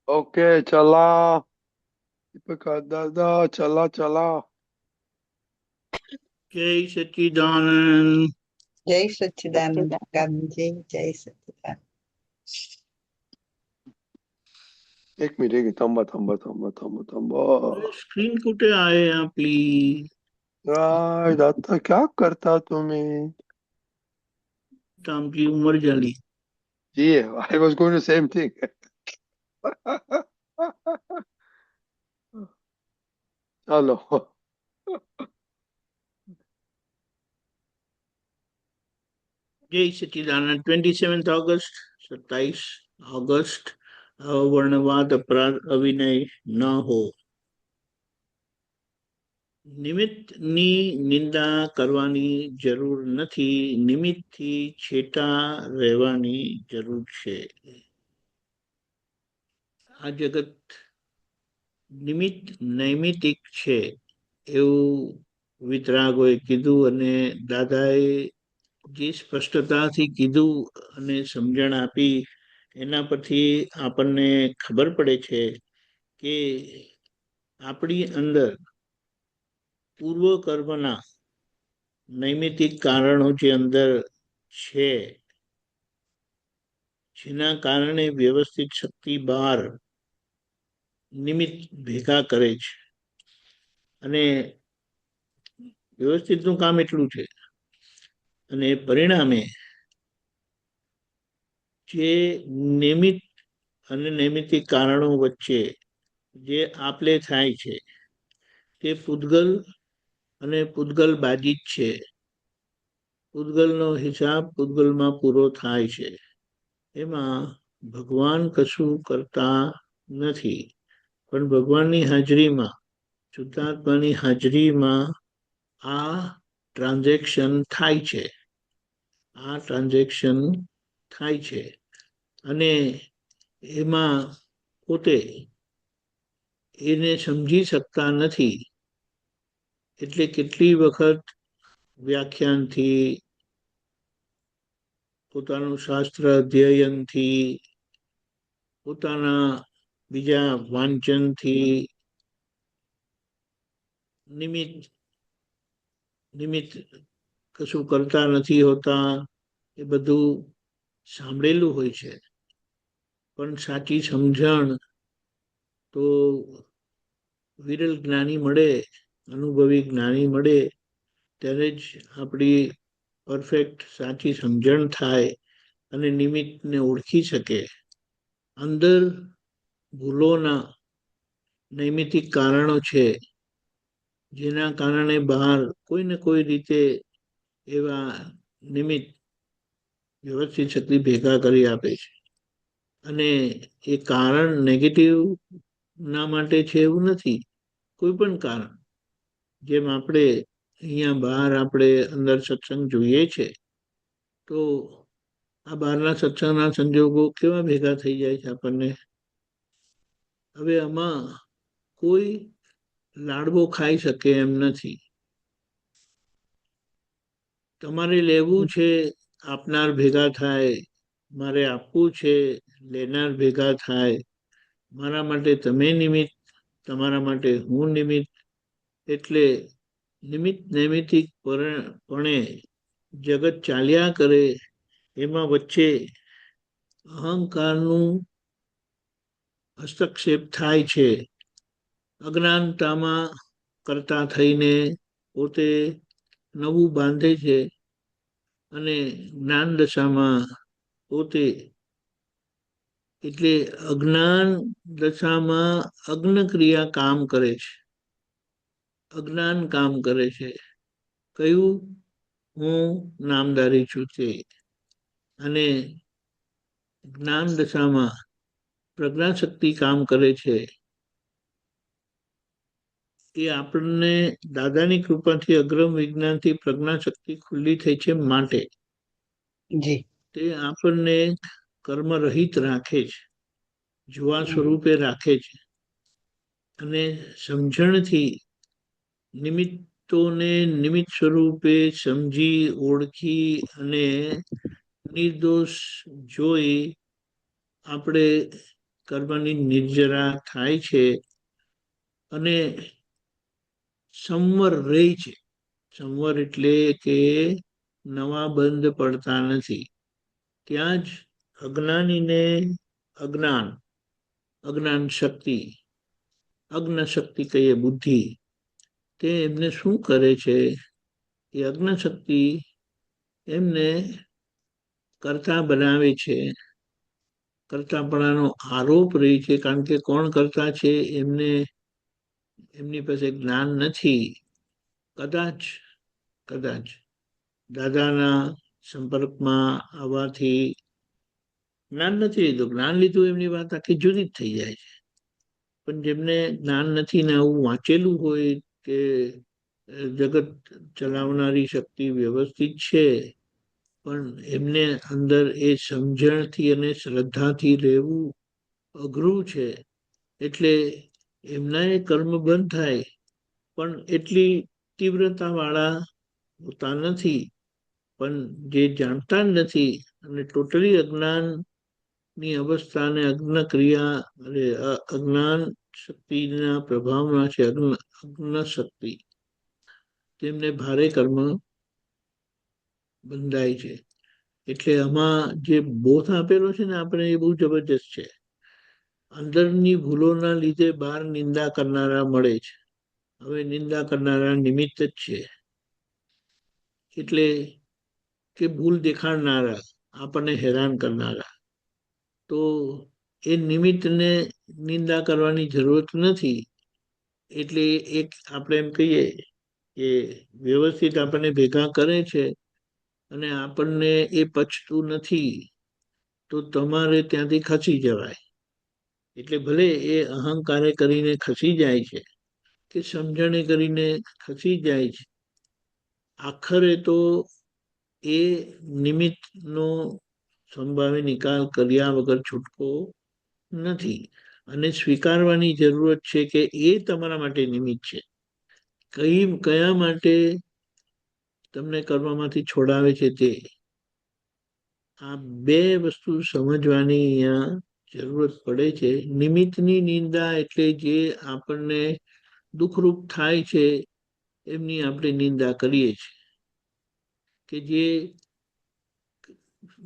Okay चला दीपक दादा चला चला। जय सच्चिदानंद। जय सच्चिदानंद गांधी जय सच्चिदानंद। एक मिनिट थांबा थांबा थांबा थांबा थांबा। स्क्रीन कुठे आहे आपली? दादा क्या करता तुम्ही? आमची उमर झाली. जी I was going to same thing. चलो जय सच्चिदानंद। 27 ऑगस्ट, 27 ऑगस्ट। वर्णवाद अपराध અવિનય ન હો. નિમિત્તની નિંદા કરવાની જરૂર નથી, નિમિત્તથી છેટા રહેવાની જરૂર છે. આ જગત નિમિત્ત નૈમિતિક છે એવું વિતરાગોએ કીધું, અને દાદાએ જે સ્પષ્ટતાથી કીધું અને સમજણ આપી એના પરથી આપણને ખબર પડે છે કે આપણી અંદર પૂર્વ કર્મના નૈમિતિક કારણો જે અંદર છે, જેના કારણે વ્યવસ્થિત શક્તિ બહાર નિમિત્ત ભેગા કરે છે. અને વ્યવસ્થિતનું કામ એટલું છે, અને પરિણામે જે નિમિત્ત અને નૈમિતિક કારણો વચ્ચે જે આપલે થાય છે તે પૂતગલ અને પૂતગલ બાજી જ છે. પૂતગલનો હિસાબ પૂતગલમાં પૂરો થાય છે. એમાં ભગવાન કશું કરતા નથી, પણ ભગવાનની હાજરીમાં, શુદ્ધાત્માની હાજરીમાં આ ટ્રાન્ઝેક્શન થાય છે. આ ટ્રાન્ઝેક્શન થાય છે અને એમાં પોતે એને સમજી શકતા નથી. એટલે કેટલી વખત વ્યાખ્યાનથી, પોતાનું શાસ્ત્ર અધ્યયનથી, પોતાના બીજા વાંચનથી નિમિત્ત કશું કરતા નથી હોતા, એ બધું સાંભળેલું હોય છે. પણ સાચી સમજણ તો વિરલ જ્ઞાની મળે, અનુભવી જ્ઞાની મળે ત્યારે જ આપણી પરફેક્ટ સાચી સમજણ થાય અને નિમિત્તને ઓળખી શકે. અંદર ભૂલોના નૈમિતિક કારણો છે, જેના કારણે બહાર કોઈ ને કોઈ રીતે એવા નિમિત્ત વ્યવસ્થિત શક્તિ ભેગા કરી આપે છે. અને એ કારણ નેગેટિવ ના માટે છે એવું નથી. કોઈ પણ કારણ, જેમ આપણે અહીંયા બહાર આપણે અંદર સત્સંગ જોઈએ છે, તો આ બહારના સત્સંગના સંજોગો કેવા ભેગા થઈ જાય છે આપણને. હવે આમાં કોઈ લાડવો ખાઈ શકે એમ નથી. તમારે લેવું છે, આપનાર ભેગા થાય, મારે આપવું છે, લેનાર ભેગા થાય. મારા માટે તમે નિમિત્ત, તમારા માટે હું નિમિત્ત. એટલે નિમિત્ત નૈમિતિક પણે જગત ચાલ્યા કરે, એમાં વચ્ચે અહંકારનું હસ્તક્ષેપ થાય છે. અજ્ઞાનતામાં કરતા થઈને પોતે નવું બાંધે છે, અને જ્ઞાન દશામાં પોતે, એટલે અજ્ઞાન દશામાં અગ્ન ક્રિયા કામ કરે છે, અજ્ઞાન કામ કરે છે. કયું? હું નામધારી છું તે. અને જ્ઞાન દશામાં પ્રજ્ઞાશક્તિ કામ કરે છે. એ આપણને દાદાની કૃપાથી અગ્રમ વિજ્ઞાનથી પ્રજ્ઞાશક્તિ ખુલ્લી થઈ છે માટે તે આપણને કર્મ રહિત રાખે છે, જોવા સ્વરૂપે રાખે છે. અને સમજણથી નિમિત્તોને નિમિત્ત સ્વરૂપે સમજી, ઓળખી અને નિર્દોષ જોઈ આપણે કર્મની નિર્જરા થાય છે અને સંવર રહે છે. સંવર એટલે કે નવા બંધ પડતા નથી. ત્યાં જ અજ્ઞાનીને અજ્ઞાન શક્તિ, અજ્ઞ શક્તિ કહીએ બુદ્ધિ, તે એમને શું કરે છે? એ અજ્ઞ શક્તિ એમને કરતા બનાવે છે. કરતાપણાનો આરોપ રહે છે, કારણ કે કોણ કરતા છે એમની પાસે જ્ઞાન નથી. કદાચ દાદાના સંપર્કમાં આવવાથી જ્ઞાન નથી લીધું. જ્ઞાન લીધું એમની વાત આખી જુદી જ થઈ જાય છે. પણ જેમને જ્ઞાન નથી ને આવું વાંચેલું હોય કે જગત ચલાવનારી શક્તિ વ્યવસ્થિત છે, પણ એમને અંદર એ સમજણથી અને શ્રદ્ધાથી રહેવું અઘરું છે. એટલે એમના એ કર્મ બંધ થાય, પણ એટલી તીવ્રતા વાળા હોતા નથી. પણ જે જાણતા જ નથી અને ટોટલી અજ્ઞાનની અવસ્થાને અજ્ઞ ક્રિયા અજ્ઞાન શક્તિના પ્રભાવમાં છે, અજ્ઞ શક્તિ, તેમને ભારે કર્મ બંધાય છે. એટલે આમાં જે બોધ આપેલો છે ને આપણે, એ બહુ જબરજસ્ત છે. અંદરની ભૂલોના લીધે બહાર નિંદા કરનારા મળે છે. હવે નિંદા કરનારા નિમિત્ત જ છે. એટલે કે ભૂલ દેખાડનારા, આપણને હેરાન કરનારા, તો એ નિમિત્તને નિંદા કરવાની જરૂરત નથી. એટલે એક આપણે એમ કહીએ કે વ્યવસ્થિત આપણને ભેગા કરે છે અને આપણને એ પચતું નથી, તો તમારે ત્યાંથી ખસી જવાય. એટલે ભલે એ અહંકારે કરીને ખસી જાય છે કે સમજણે કરીને ખસી જાય છે, આખરે તો એ નિમિત્તનો સંભાવે નિકાલ કર્યા વગર છૂટકો નથી. અને સ્વીકારવાની જરૂરત છે કે એ તમારા માટે નિમિત્ત છે. કયા માટે તમને કર્મમાંથી છોડાવે છે તે. આ બે વસ્તુ સમજવાની અહીંયા જરૂરત પડે છે. નિમિત્તની નિંદા એટલે જે આપણને દુઃખરૂપ થાય છે એમની આપણે નિંદા કરીએ છીએ. કે જે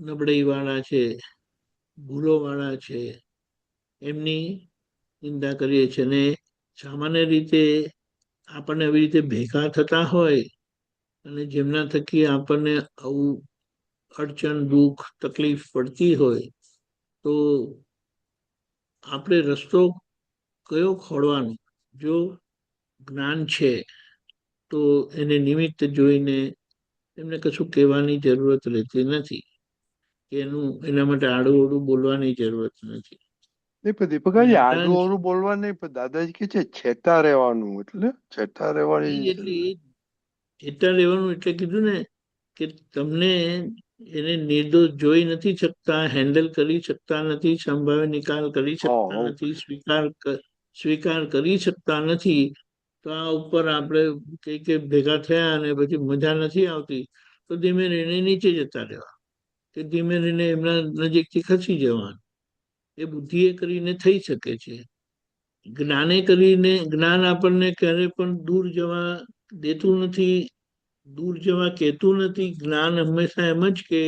નબળાઈ વાળા છે, ભૂલો વાળા છે, એમની નિંદા કરીએ છીએ. અને સામાન્ય રીતે આપણને આવી રીતે ભેગા થતા હોય અને જેમના થકી આપણને આવું અડચણ, દુઃખ, તકલીફ પડતી હોય, તો આપણે રસ્તો કયો ખોળવાનો? જો જ્ઞાન છે તો એને નિમિત્ત જોઈને એમને કશું કહેવાની જરૂરત રહેતી નથી. એના માટે આડું અવડું બોલવાની જરૂરત નથી. નહીં, પણ દીપકજી આડું અવળું બોલવા નહીં, પણ દાદાજી કે છે છેટા રહેવાનું. એટલે છેટા રહેવાની છેટા રહેવાનું એટલે કીધું ને કે તમને એને નિર્દોષ જોઈ નથી શકતા, હેન્ડલ કરી શકતા નથી, સંભાવે નિકાલ કરી શકતા નથી, સ્વીકાર કરી શકતા નથી. તો આ ઉપર આપણે કઈ ભેગા થયા અને પછી મજા નથી આવતી, તો ધીમે રહીને નીચે જતા રહેવા, કે ધીમે રહીને એમના નજીકથી ખસી જવાનું. એ બુદ્ધિએ કરીને થઈ શકે છે. જ્ઞાને કરીને, જ્ઞાન આપણને ક્યારે પણ દૂર જવા દેતું નથી, દૂર જવા કહેતું નથી. જ્ઞાન હંમેશા એમ જ કે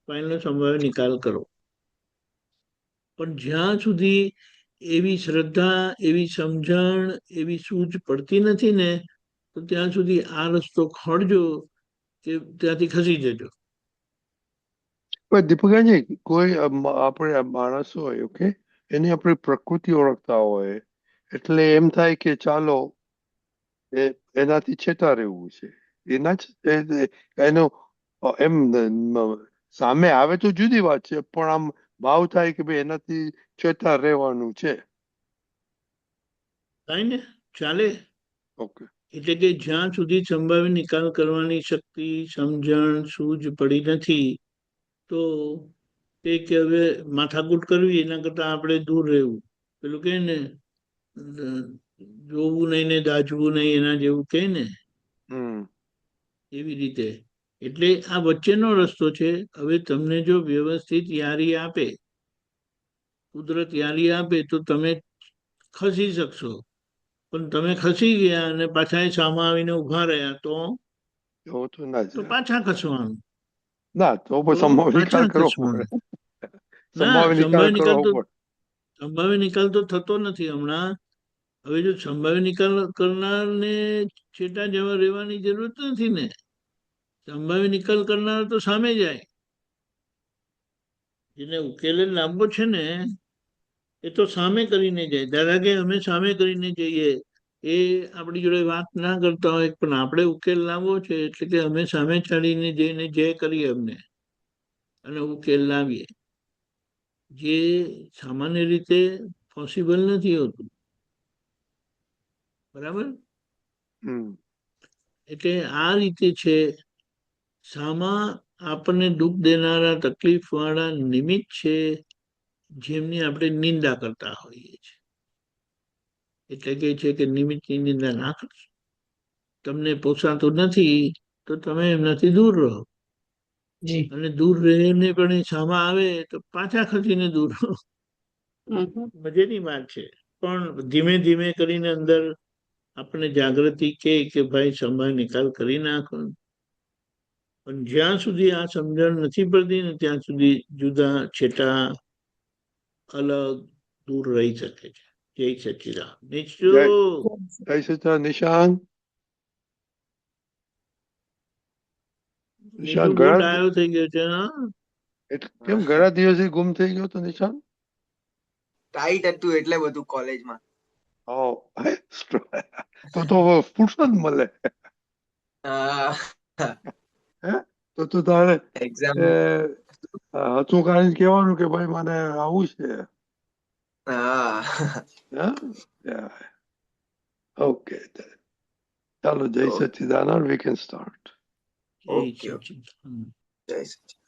ફાઇલનો સંભાવે નિકાલ કરો. પણ જ્યાં સુધી એવી શ્રદ્ધા, એવી સમજણ, એવી સૂઝ પડતી નથી ને, તો ત્યાં સુધી આ રસ્તો ખોળજો કે ત્યાંથી ખસી જજો. પણ દીપકજી, કોઈ આપણે માણસ હોય, ઓકે, એની આપણે પ્રકૃતિ ઓળખતા હોય, એટલે એમ થાય કે ચાલો એનાથી છેટા રહેવું છે. એના જ એનો એમ સામે આવે તો જુદી વાત છે, પણ આમ ભાવ થાય કે ભાઈ એનાથી છેટા રહેવાનું છે. થાય ને, ચાલે. ઓકે. એટલે કે જ્યાં સુધી સંભાવે નિકાલ કરવાની શક્તિ, સમજણ, સૂઝ પડી નથી, તો કે હવે માથાકૂટ કરવી એના કરતા આપણે દૂર રહેવું. પેલું કે ને, જોવું નહીં ને દાજવું નહીં, એના જેવું કે ને, એવી રીતે. એટલે આ વચ્ચેનો રસ્તો છે. હવે તમને જો વ્યવસ્થિત યારી આપે કુદરત યારી આપે તો તમે ખસી શકશો, પણ તમે ખસી ગયા અને પાછા એ સામા આવીને ઉભા રહ્યા એવું તો ના તો જાય. પાછા ખસવાનું. ના તો તો પછી સંભાવ નિકાલ પાછા કરવો પડે. ખસવાનું. ના, સંભાવ નિકાલ કરવો પડે. સંભાવ્ય નિકાલ તો થતો નથી હમણાં. હવે જો સંભાવ્ય નિકાલ કરનારને છેટા જવા રહેવાની જરૂરત નથી ને. સંભાવ્ય નિકાલ કરનાર તો સામે જાય. જેને ઉકેલે લાવવો છે ને એ તો સામે કરીને જાય. દાદા કે અમે સામે કરીને જઈએ, એ આપણી જોડે વાત ના કરતા હોય, પણ આપણે ઉકેલ લાવવો છે એટલે કે અમે સામે ચાલીને જઈને જે કરીએ અમને અને ઉકેલ લાવીએ, જે સામાન્ય રીતે પોસિબલ નથી હોતું. બરાબર? એટલે આ રીતે છે. સામા આપણને દુઃખ દેનારા, તકલીફ વાળા નિમિત્ત છે, જેમની આપણે નિંદા કરતા હોઈએ છીએ. એટલે કે છે કે નિમિત્તની નિંદા ના કરશો. તમને પોસાતું નથી તો તમે એમનાથી દૂર રહો. જી. અને દૂર રહીને પણ એ સામા આવે તો પાછા ખસીને દૂર રહો. મજેની વાત છે. પણ ધીમે ધીમે કરીને અંદર આપણે જાગૃતિ કે ભાઈ સમય નિકાલ કરી નાખો. પણ જ્યાં સુધી આ સમજણ નથી પડતી ને ત્યાં સુધી જુદા, છેટા, અલગ, દૂર રહી શકે છે. જય સચિદાન. નીચો જય સચિદાન. નિશાંત નીચું બહુ ડાયો થઈ ગયો છે. હા, કેમ ઘણા દિવસે ગુમ થઈ ગયો તો નિશાંત? ટાઈટ હતું એટલે બધું કોલેજમાં. તો ફુરસત મળે. હે તો તારે એક્ઝામ. હતું કાઢીને કહેવાનું કે ભાઈ મને આવું છે. ઓકે, ચાલો. જય સચિદાનંદ. We can start. જય સચિદાન. જય સચિદાન.